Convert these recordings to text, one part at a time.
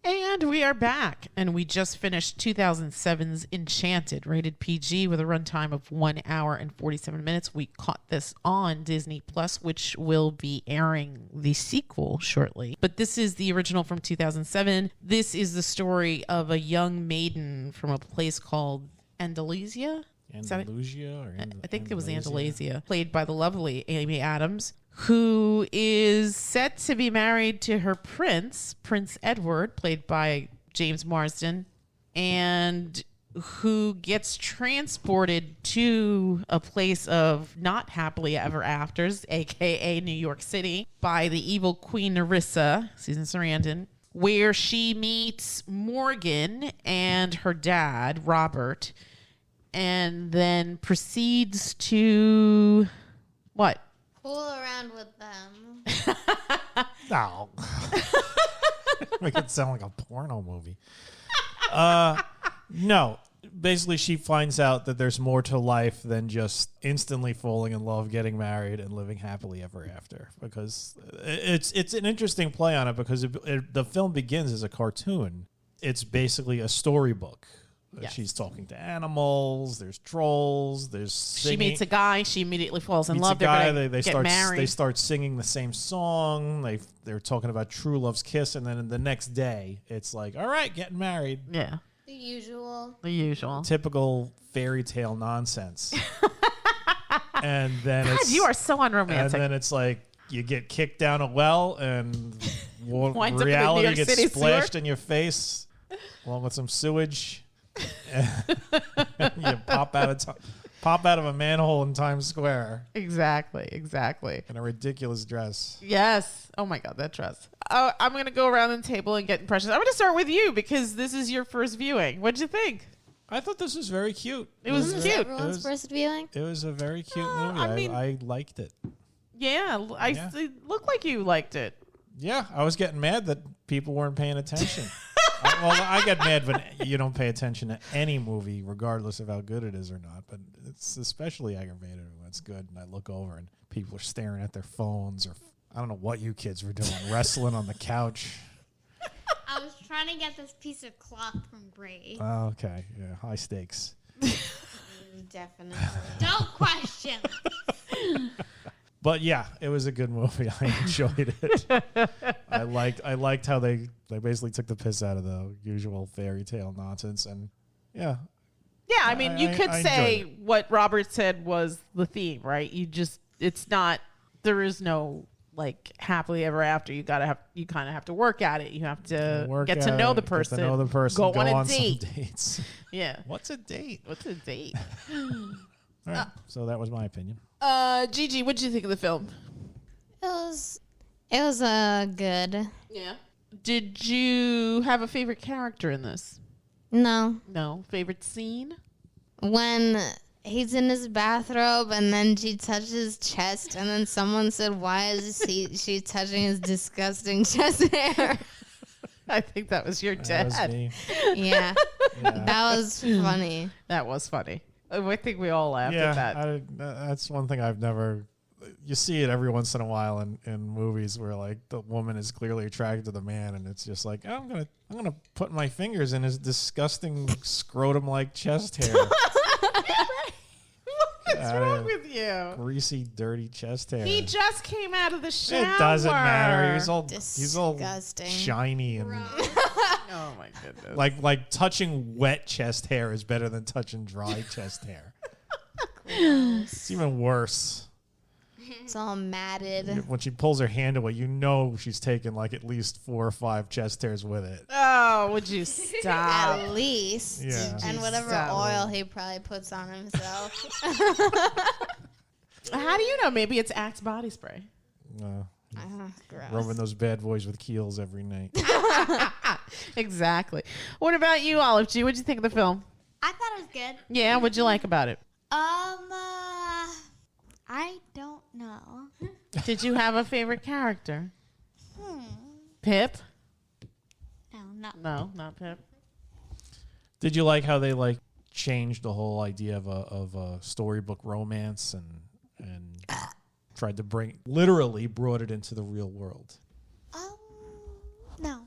And we are back, and we just finished 2007's Enchanted, rated PG with a runtime of 1 hour and 47 minutes. We caught this on Disney Plus, which will be airing the sequel shortly. But this is the original from 2007. This is the story of a young maiden from a place called Andalusia. Andalusia? I think it was Andalusia, played by the lovely Amy Adams, who is set to be married to her Prince Edward, played by James Marsden, and who gets transported to a place of not happily ever afters, aka New York City, by the evil Queen Narissa, Susan Sarandon, where she meets Morgan and her dad, Robert, and then proceeds to what? Fool around with them. No. Make it sound like a porno movie. No. Basically, she finds out that there's more to life than just instantly falling in love, getting married, and living happily ever after. Because it's an interesting play on it because the film begins as a cartoon. It's basically a storybook. Yes. She's talking to animals. There's trolls. There's singing. She meets a guy. She immediately falls in love. They start married. They start singing the same song. They're talking about true love's kiss, and then the next day it's like, all right, getting married. Yeah, the usual. Typical fairy tale nonsense. And then you are so unromantic. And then it's like you get kicked down a well, and reality gets splashed in your face, along with some sewage. You pop out of a manhole in Times Square. Exactly. In a ridiculous dress. Yes. Oh my God, that dress. I'm going to go around the table and get impressions. I'm going to start with you because this is your first viewing. What'd you think? I thought this was very cute. It was cute. Everyone's first viewing? It was a very cute movie. I liked it. Yeah, it looked like you liked it. Yeah, I was getting mad that people weren't paying attention. I get mad when you don't pay attention to any movie, regardless of how good it is or not. But it's especially aggravated when it's good, and I look over and people are staring at their phones, or I don't know what you kids were doing, wrestling on the couch. I was trying to get this piece of cloth from Bray. Oh, okay. Yeah, high stakes. Definitely. Don't question. But yeah, it was a good movie. I enjoyed it. I liked how they basically took the piss out of the usual fairy tale nonsense, and yeah. Yeah, I mean, you could say what Robert said was the theme, right? There is no like happily ever after. You kind of have to work at it. You have to get to know the person. Go on a date. Some dates. Yeah. What's a date? All right. So that was my opinion. Gigi, what did you think of the film? It was good. Yeah. Did you have a favorite character in this? No. Favorite scene? When he's in his bathrobe and then she touches his chest and then someone said, why is she touching his disgusting chest hair? I think that was your dad. That was me. Yeah. That was funny. That was funny. I think we all laughed at that. That's one thing I've never... You see it every once in a while in movies where like the woman is clearly attracted to the man, and it's just like, I'm gonna put my fingers in his disgusting scrotum-like chest hair. What's wrong with you? Greasy, dirty chest hair. He just came out of the shower. It doesn't matter. He's all shiny and. Oh my goodness! Like touching wet chest hair is better than touching dry chest hair. It's even worse. It's all matted. When she pulls her hand away, you know she's taken like at least 4 or 5 chest hairs with it. Oh, would you stop? At least. Yeah. And whatever oil he probably puts on himself. How do you know? Maybe it's Axe body spray. Gross. Rubbing those bad boys with Kiehl's every night. Exactly. What about you, Olive G? What'd you think of the film? I thought it was good. Yeah, what'd you like about it? I don't know. Did you have a favorite character? Pip? No, not Pip. Did you like how they like changed the whole idea of a storybook romance and tried to literally brought it into the real world? No.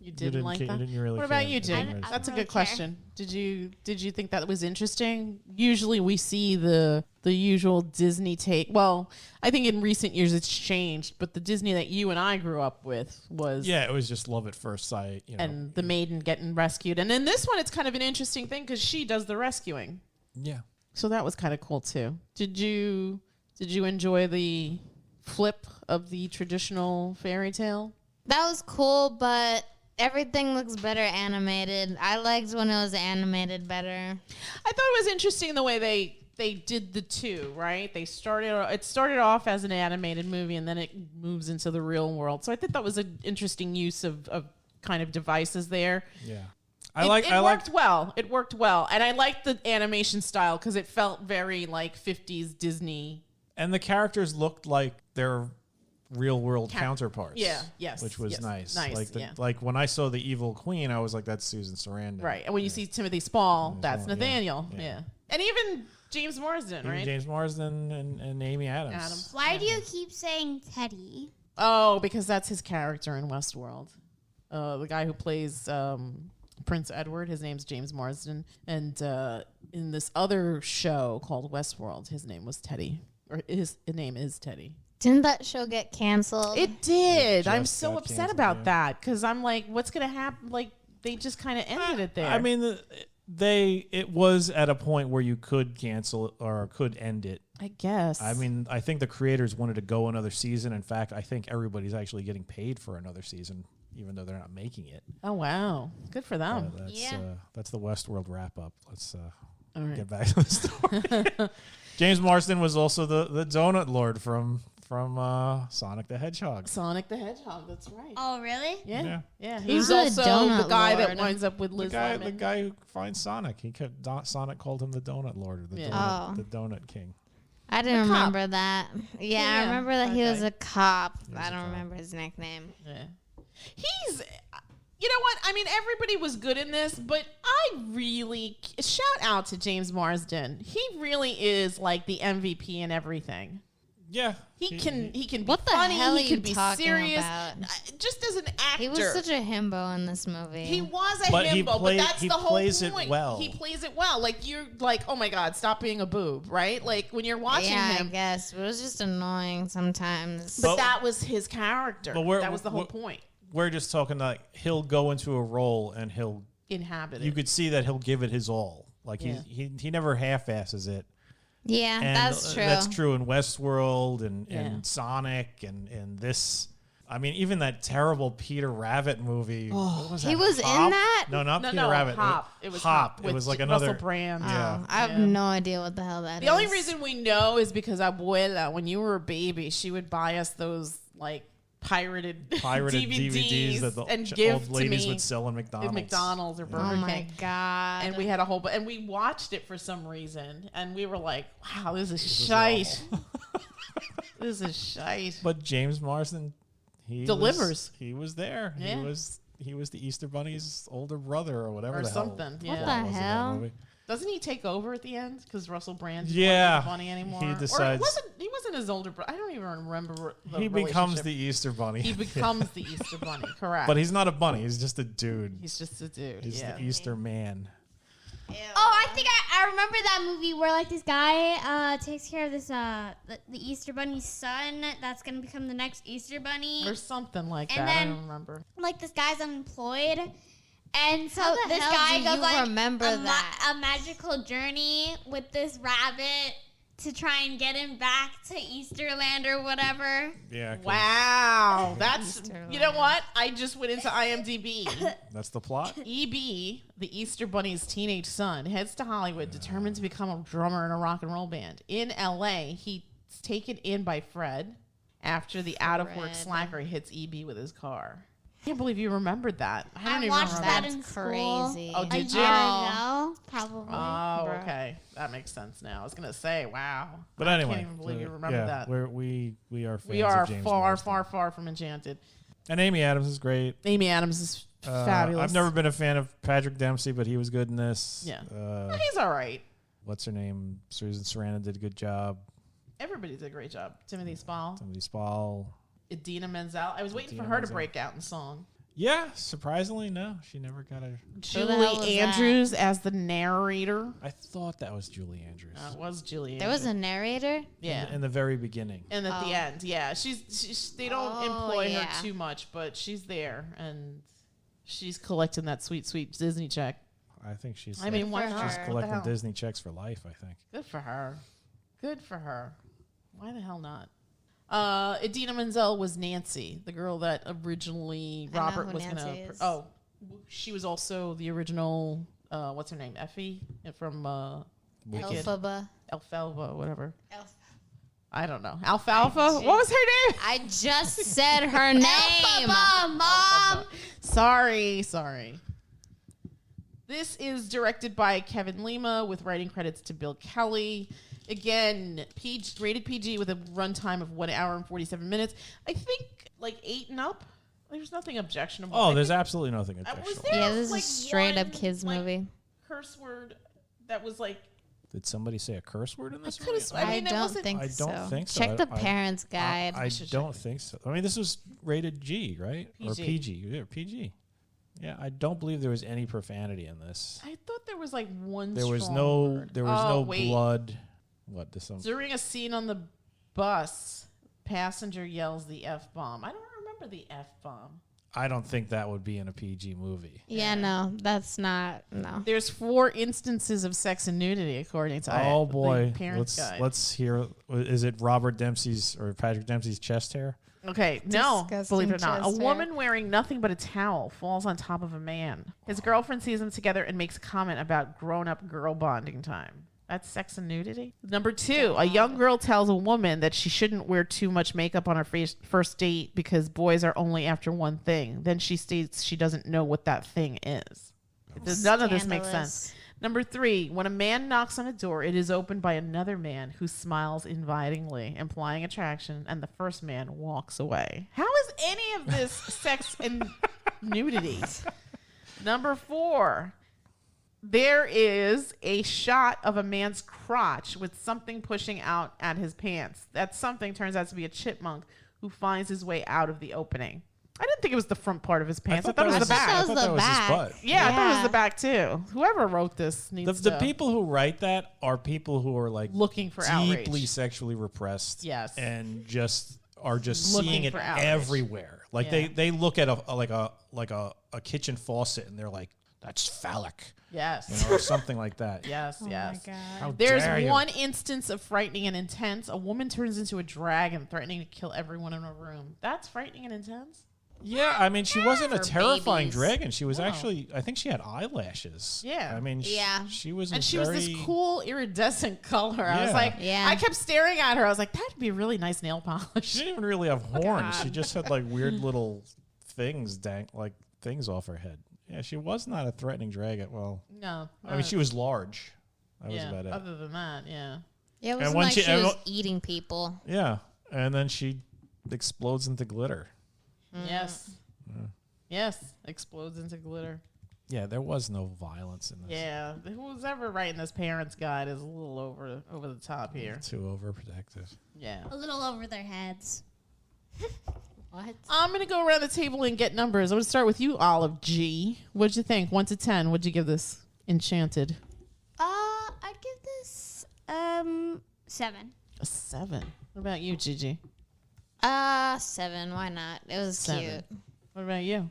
You didn't like that? You didn't really what about care. you, Jake? I That's a don't really good question. Did you think that was interesting? Usually we see the usual Disney take. Well, I think in recent years it's changed, but the Disney that you and I grew up with was it was just love at first sight. And the maiden getting rescued. And in this one, it's kind of an interesting thing because she does the rescuing. Yeah. So that was kind of cool too. Did you enjoy the flip of the traditional fairy tale? That was cool, but everything looks better animated. I liked when it was animated better. I thought it was interesting the way they did the two, right? It started off as an animated movie and then it moves into the real world. So I think that was an interesting use of kind of devices there. Yeah. It worked well. It worked well. And I liked the animation style because it felt very like 50s Disney. And the characters looked like their real world counterparts. Yeah, yes. Which was nice. Nice, Like when I saw the evil queen, I was like, that's Susan Sarandon. Right. And when you see Timothy Spall, that's yeah. Nathaniel. Yeah. Yeah. And even James Marsden, right? James Marsden and Amy Adams. Why do you keep saying Teddy? Oh, because that's his character in Westworld. The guy who plays Prince Edward, his name's James Marsden. And in this other show called Westworld, his name was Teddy. Or his name is Teddy. Didn't that show get canceled? It did. I'm just so got upset canceled, about yeah. that because I'm like, what's going to happen? Like, they just kind of ended it there. I mean, it was at a point where you could cancel it or could end it. I guess. I mean, I think the creators wanted to go another season. In fact, I think everybody's actually getting paid for another season, even though they're not making it. Oh, wow. Good for them. That's the Westworld wrap up. Let's All right. get back to the story. James Marsden was also the donut lord from Sonic the Hedgehog. Sonic the Hedgehog. That's right. Oh, really? Yeah. Who's He's the also the donut guy lord? that winds up with Liz The Lemon. guy who finds Sonic. Sonic called him the donut lord or the donut king. I didn't The cop. remember that. Yeah, Yeah, I remember that he okay. was a cop. I a don't cop. remember his nickname. Yeah. He's, you know what? I mean, everybody was good in this, but I really, shout out to James Marsden. He really is like the MVP in everything. Yeah. He can be What the funny. hell are He you can be talking serious. about? Just as an actor. He was such a himbo in this movie. He was a But he himbo, played- but that's he the whole plays it point. well. He plays it well. Like, you're like, oh my God, stop being a boob, right? Like, when you're watching yeah, him. I guess. But it was just annoying sometimes. But that was his character. But That was the whole point. We're just talking like he'll go into a role and he'll Inhabit you it. could see that he'll give it his all. Like Yeah. he never half-asses it. Yeah, And that's true. That's true in Westworld and Yeah. Sonic and this. I mean, even that terrible Peter Rabbit movie. What was that? He was in Hop? that? No, not No, Peter no, Hop. Hop. It was Hop. with It was like Russell another Brand. Yeah. Oh, I have no idea what the hell that is. The only reason we know is because Abuela, when you were a baby, she would buy us those like pirated DVDs that the and old give ladies to me would sell in McDonald's. at McDonald's or Burger Oh my King. god. And we had a whole, and we watched it for some reason, and we were like, "Wow, this is shite. This is shite." But James Marsden, he Delivers. He was there. Yeah. He was the Easter Bunny's older brother or whatever Or the hell something, that yeah. What was the in that hell? movie. Doesn't he take over at the end because Russell Brand Yeah. isn't funny anymore? He Or decides- he wasn't his older brother. I don't even remember. He becomes the Easter Bunny. He becomes the Easter Bunny. Correct. But he's not a bunny. He's just a dude. He's just a dude. He's yeah. the Easter man. Oh, I think I remember that movie where like this guy takes care of this the Easter Bunny's son that's gonna become the next Easter Bunny. Or something like And that. I then- don't remember. Like this guy's unemployed, and so How the this hell guy do goes you like remember that? a magical journey with this rabbit to try and get him back to Easterland or whatever. Yeah. 'cause Wow. That's, Easter you know Bunny. what? I just went into IMDb. That's the plot. EB, the Easter Bunny's teenage son, heads to Hollywood determined to become a drummer in a rock and roll band. In LA, he's taken in by Fred after the out-of-work Fred. slacker hits EB with his car. I can't believe you remembered that. I don't I even watched remember. that That's in crazy. school Oh, a did year you? ago, probably. Oh, Bruh. okay. That makes sense now. I was going to say, wow. But I anyway, can't even believe you remember yeah, that. We are fans We are of James far, Marsden. far, far from Enchanted. And Amy Adams is great. Amy Adams is fabulous. I've never been a fan of Patrick Dempsey, but he was good in this. Yeah. He's all right. What's her name? Susan Sarandon did a good job. Everybody did a great job. Timothy Spall, Timothy Spall. Idina Menzel. I was waiting for Idina her to Menzel. break out in song. Yeah, surprisingly, no. She never got a... Who the Julie hell was Andrews as the narrator. I thought that was Julie Andrews. It was Julie There Andrews. was a narrator? Yeah. In the very beginning. And at the end, yeah. She's they don't employ yeah. her too much, but she's there and she's collecting that sweet, sweet Disney check. I think she's... I mean, why for not? her. she's What the collecting hell? Disney checks for life, I think. Good for her. Good for her. Why the hell not? Idina Menzel was Nancy, the girl that originally I know Robert who was Nancy going to... is. Oh, she was also the original... what's her name? Effie? From Wicked. Elphaba. Alfalfa, whatever. I don't know. Alfalfa? What was her name? I just said her name. Mom. Sorry. This is directed by Kevin Lima with writing credits to Bill Kelly. Again, rated PG with a runtime of 1 hour and 47 minutes. I think like 8 and up. There's nothing objectionable. Oh, I there's think- absolutely nothing was objectionable. there Yeah, this is like a straight up one, kids like, movie. curse word that was like Did somebody say a curse word in this could've movie? sworn- I mean, it don't wasn't- think I so. don't think so. Check the I- parents' guide. I should don't think so. I mean, this was rated G, right? Or PG. PG. Yeah, PG. Yeah, I don't believe there was any profanity in this. I thought there was like one. There was strong no word. there was Oh, no wait. blood. What does some During a scene on the bus, passenger yells the F-bomb. I don't remember the F-bomb. I don't think that would be in a PG movie. Yeah, no, that's not. No. There's 4 instances of sex and nudity, according to Oh the boy. parents' guide. Let's hear, is it Robert Dempsey's or Patrick Dempsey's chest hair? Okay, no, Disgusting believe it or not. A chest hair. woman wearing nothing but a towel falls on top of a man. His girlfriend sees them together and makes a comment about grown-up girl bonding time. That's sex and nudity. Number 2, a young girl tells a woman that she shouldn't wear too much makeup on her first date because boys are only after one thing. Then she states she doesn't know what that thing is. None of this makes Scandalous. sense. Number 3, when a man knocks on a door, it is opened by another man who smiles invitingly, implying attraction, and the first man walks away. How is any of this sex and nudity? Number 4, there is a shot of a man's crotch with something pushing out at his pants. That something turns out to be a chipmunk who finds his way out of the opening. I didn't think it was the front part of his pants. I thought it was the his- back. I I was thought the that was back. his butt. Yeah, I thought it was Yeah. the back too. Whoever wrote this needs The to people who write that are people who are like looking for deeply outrage. sexually repressed. Yes. And just are just Looking seeing it for outrage. everywhere. Like Yeah. they look at a kitchen faucet and they're like, that's phallic. Yes. You know, or something like that. Yes, Oh yes. my God. How There's dare you. one instance of frightening and intense. A woman turns into a dragon, threatening to kill everyone in a room. That's frightening and intense? Yeah, I mean, she wasn't a For terrifying babies. dragon. She was No. actually, I think she had eyelashes. Yeah. I mean, Yeah. she was And a she very, was this cool iridescent color. I was Yeah. like, Yeah. I kept staring at her. I was like, that'd be a really nice nail She polish. didn't even really have horns. God. She just had like weird little things things off her head. Yeah, she was not a threatening dragon. Well, No. I mean, she was large. That was yeah, about it. other than that, yeah. Yeah, it And wasn't when like she- she was and- eating people. Yeah, and then she explodes into glitter. Yes. Yes. Explodes into glitter. Yeah, there was no violence in this. Yeah. Who's ever writing this parents' guide is a little over the top here. Too overprotective. Yeah. A little over their heads. What? I'm going to go around the table and get numbers. I'm going to start with you, Olive G. What'd you think? 1 to 10. What'd you give this? Enchanted. I'd give this 7. A 7. What about you, Gigi? 7. Why not? It was 7. cute. What about you?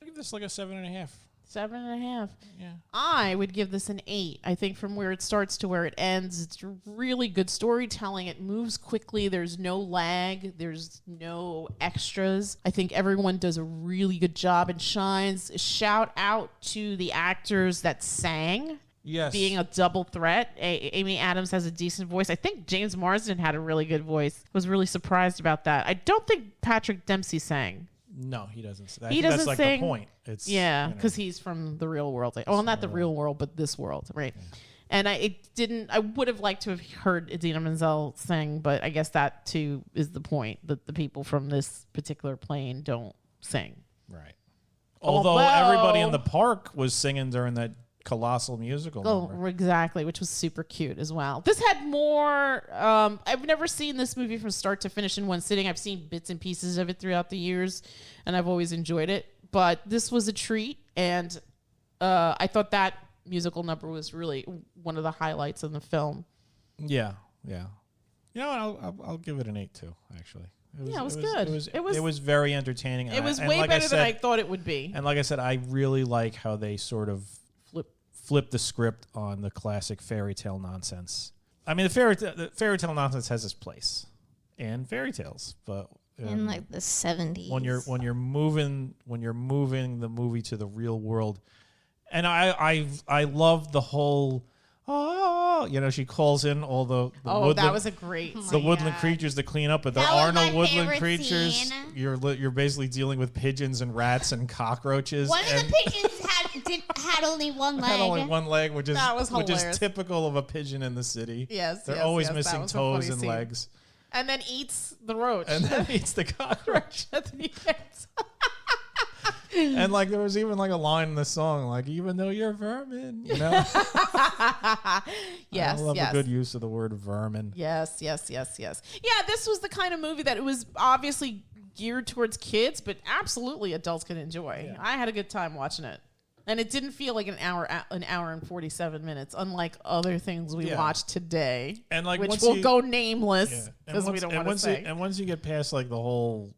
I give this like a 7.5. 7.5. Yeah. I would give this an 8. I think from where it starts to where it ends, it's really good storytelling. It moves quickly. There's no lag. There's no extras. I think everyone does a really good job and shines. Shout out to the actors that sang. Yes. Being a double threat. Amy Adams has a decent voice. I think James Marsden had a really good voice. Was really surprised about that. I don't think Patrick Dempsey sang. No, he doesn't. I He think that's doesn't like sing- the point. It's Yeah, you know. because he's from the real world. Well, not the real world, but this world, right? And I would have liked to have heard Idina Menzel sing, but I guess that too is the point, that the people from this particular plane don't sing. Right. Although everybody in Although- the park was singing during that colossal musical number. Oh, exactly, which was super cute as well. This had more. I've never seen this movie from start to finish in one sitting. I've seen bits and pieces of it throughout the years, and I've always enjoyed it. but this was a treat, and I thought that musical number was really one of the highlights in the film. Yeah. You know, I'll give it an 8 too. Actually, it was good. It was very entertaining. It was and way like better I said, than I thought it would be. And like I said, I really like how they sort of flip the script on the classic fairy tale nonsense. I mean, the fairy tale nonsense has its place in fairy tales, but in like the 70s, when you're moving the movie to the real world, and I love the whole. Oh, you know, she calls in all the woodland, that was a great the woodland creatures to clean up, but there That are was no my woodland favorite creatures. scene. You're basically dealing with pigeons and rats and cockroaches. One of the pigeons had only one leg. Had only one leg, which is hilarious. typical of a pigeon in the city. Yes, they're yes, always yes, that missing was a funny toes and scene. legs, And then eats the roach. and then eats the cockroach. At the end. And like there was even like a line in the song, like even though you're vermin, you know. Yes, I love yes. a good use of the word vermin. Yes. Yeah, this was the kind of movie that it was obviously geared towards kids, but absolutely adults can enjoy. Yeah. I had a good time watching it. And it didn't feel like an hour and 47 minutes, unlike other things we watched today, And like which once will you- go nameless Yeah. because we don't want to say. And once you get past like the whole,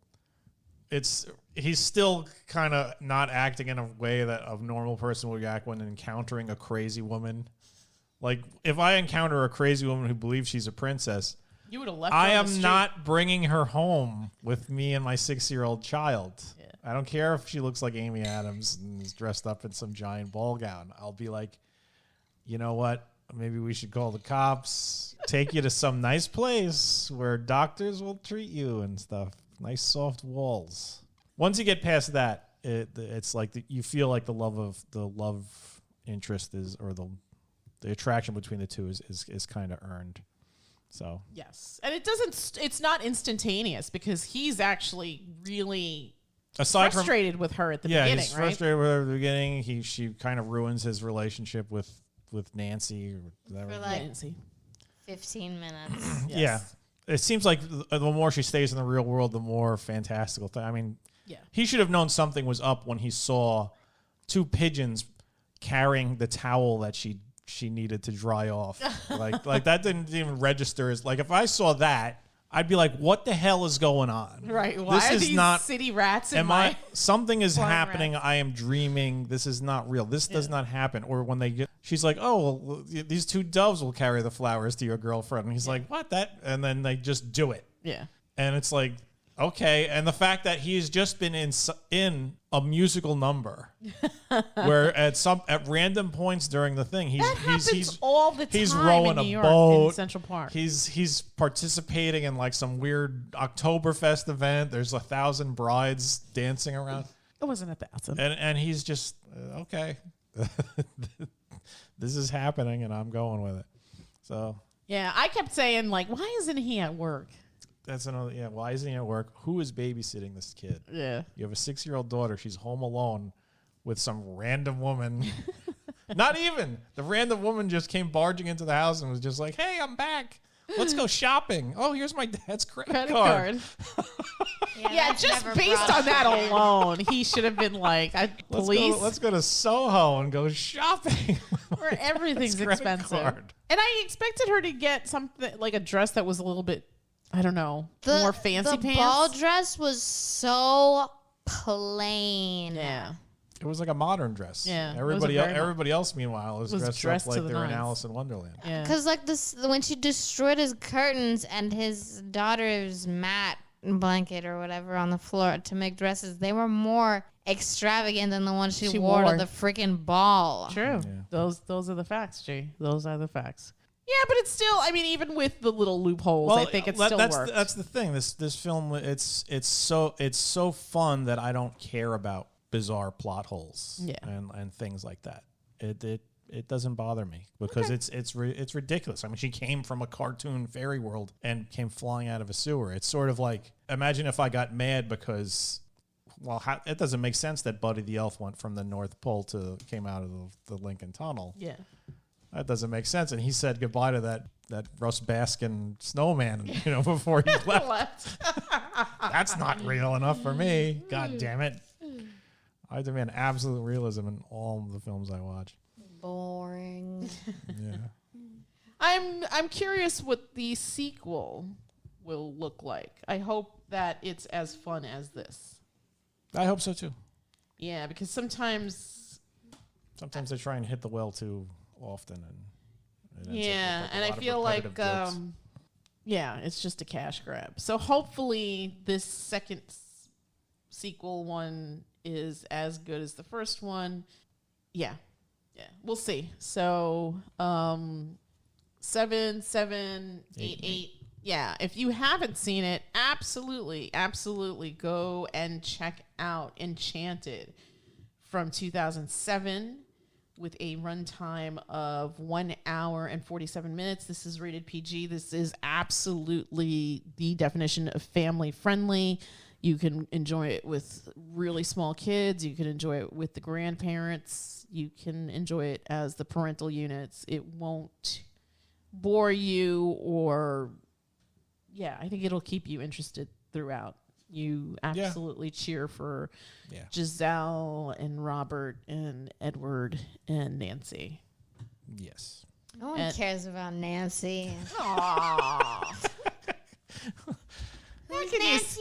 he's still kind of not acting in a way that a normal person would act when encountering a crazy woman. Like if I encounter a crazy woman who believes she's a princess, You would have left. I her on the am street. not bringing her home with me and my 6-year-old child. Yeah. I don't care if she looks like Amy Adams and is dressed up in some giant ball gown. I'll be like, you know what? Maybe we should call the cops, take you to some nice place where doctors will treat you and stuff. Nice soft walls. Once you get past that, it's like you feel like the love interest is, or the attraction between the two is kind of earned. So Yes, and it's not instantaneous because he's actually really frustrated with her at the beginning, he's right? frustrated with her at the beginning. She kind of ruins his relationship with Nancy. Or whatever. for like Nancy. 15 minutes. Yes. Yeah. It seems like the more she stays in the real world, the more fantastical thing. I mean, Yeah. he should have known something was up when he saw 2 pigeons carrying the towel that she needed to dry off. like that didn't even register as like if I saw that, I'd be like, what the hell is going on? Right. Why are these city rats in my... Something is farm happening. rats? I am dreaming. This is not real. This does not happen. Or when she's like, oh, well, these 2 doves will carry the flowers to your girlfriend. And he's like, what? And then they just do it. Yeah. And it's like, okay. And the fact that he's just been in a musical number where at random points during the thing, That happens all the time he's rowing in New a York, boat in Central Park. He's participating in like some weird Oktoberfest event. There's 1,000 brides dancing around. It wasn't 1,000. And he's just, okay, this is happening and I'm going with it. So Yeah, I kept saying, like, why isn't he at work? that's another, why isn't he at work? Who is babysitting this kid? Yeah. You have a 6-year-old daughter. She's home alone with some random woman. Not even. The random woman just came barging into the house and was just like, hey, I'm back. Let's go shopping. Oh, here's my dad's credit card. Yeah, that's just never based brought on that up. alone, he should have been like, police, Let's go to Soho and go shopping. where everything's credit expensive. card. And I expected her to get something like a dress that was a little bit, I don't know, more fancy the pants. ball dress was so plain. Yeah. It was like a modern dress. Yeah, it was Everybody else, meanwhile, was dressed up to like the they were in nines. Alice in Wonderland. Yeah. Because like this, when she destroyed his curtains and his daughter's mat blanket or whatever on the floor to make dresses, they were more extravagant than the ones she wore to the freaking ball. True. Yeah. Those are the facts, G. Those are the facts. Yeah, but it's still, I mean, even with the little loopholes, I think it still works. That's the thing. This film, it's so fun that I don't care about bizarre plot holes and things like that. It doesn't bother me because it's ridiculous. I mean, she came from a cartoon fairy world and came flying out of a sewer. It's sort of like, imagine if I got mad because, well, it doesn't make sense that Buddy the Elf went from the North Pole came out of the Lincoln Tunnel. Yeah. That doesn't make sense. And he said goodbye to that Russ Baskin snowman, before he left. That's not real enough for me. God damn it. I demand absolute realism in all the films I watch. Boring. Yeah. I'm curious what the sequel will look like. I hope that it's as fun as this. I hope so too. Yeah, because sometimes they try and hit the well too often, and and I feel like it's just a cash grab. So hopefully this second sequel one is as good as the first one. Yeah, we'll see. So 7788. Yeah, if you haven't seen it, absolutely go and check out Enchanted from 2007 with a runtime of 1 hour and 47 minutes. This is rated PG. This is absolutely the definition of family friendly. You can enjoy it with really small kids. You can enjoy it with the grandparents. You can enjoy it as the parental units. It won't bore you or... Yeah, I think it'll keep you interested throughout. You absolutely cheer for Giselle and Robert and Edward and Nancy. Yes. No one cares about Nancy. Aww. Who's Nancy?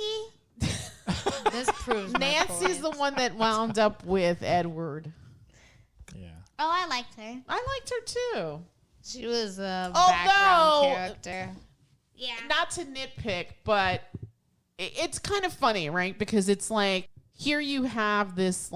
This proves Nancy's the one that wound up with Edward. Yeah. Oh, I liked her. I liked her too. She was a background character. Yeah. Not to nitpick, but it's kind of funny, right? Because it's like, here you have this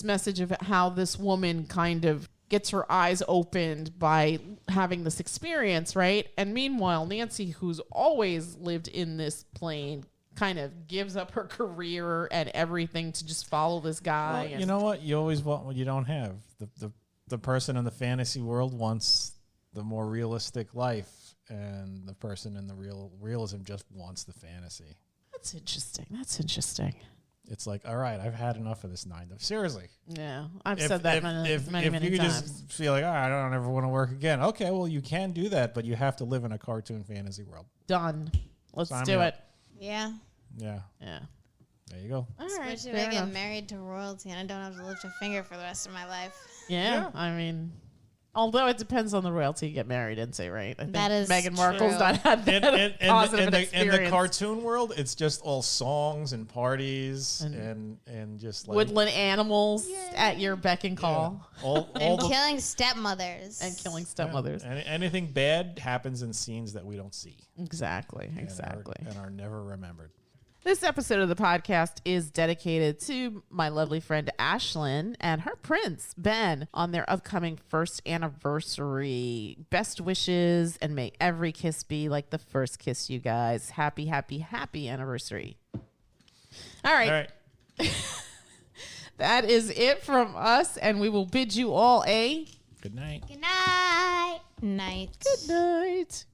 message of how this woman kind of gets her eyes opened by having this experience, right? And meanwhile, Nancy, who's always lived in this plane, kind of gives up her career and everything to just follow this guy. Well, you know what? You always want what you don't have. The person in the fantasy world wants the more realistic life. And the person in the realism just wants the fantasy. That's interesting. It's like, all right, I've had enough of this 9 to... Seriously. Yeah, I've said that many if you times. could just feel like, I don't ever want to work again. Okay, well, you can do that, but you have to live in a cartoon fantasy world. Done. Let's do up. it. Yeah. Yeah. Yeah. There you go. All right. Especially if I get married to royalty and I don't have to lift a finger for the rest of my life. Yeah. I mean... Although it depends on the royalty you get married into, right? I think that is Meghan Markle's true. not had that positive experience. In the cartoon world, it's just all songs and parties and just like woodland animals at your beck and call. Yeah. And killing stepmothers. And killing stepmothers. Yeah. Anything bad happens in scenes that we don't see. Exactly. And are never remembered. This episode of the podcast is dedicated to my lovely friend Ashlin and her prince, Ben, on their upcoming first anniversary. Best wishes, and may every kiss be like the first kiss, you guys. Happy, happy, happy anniversary. All right. That is it from us, and we will bid you all a good night. Good night. Night. Good night.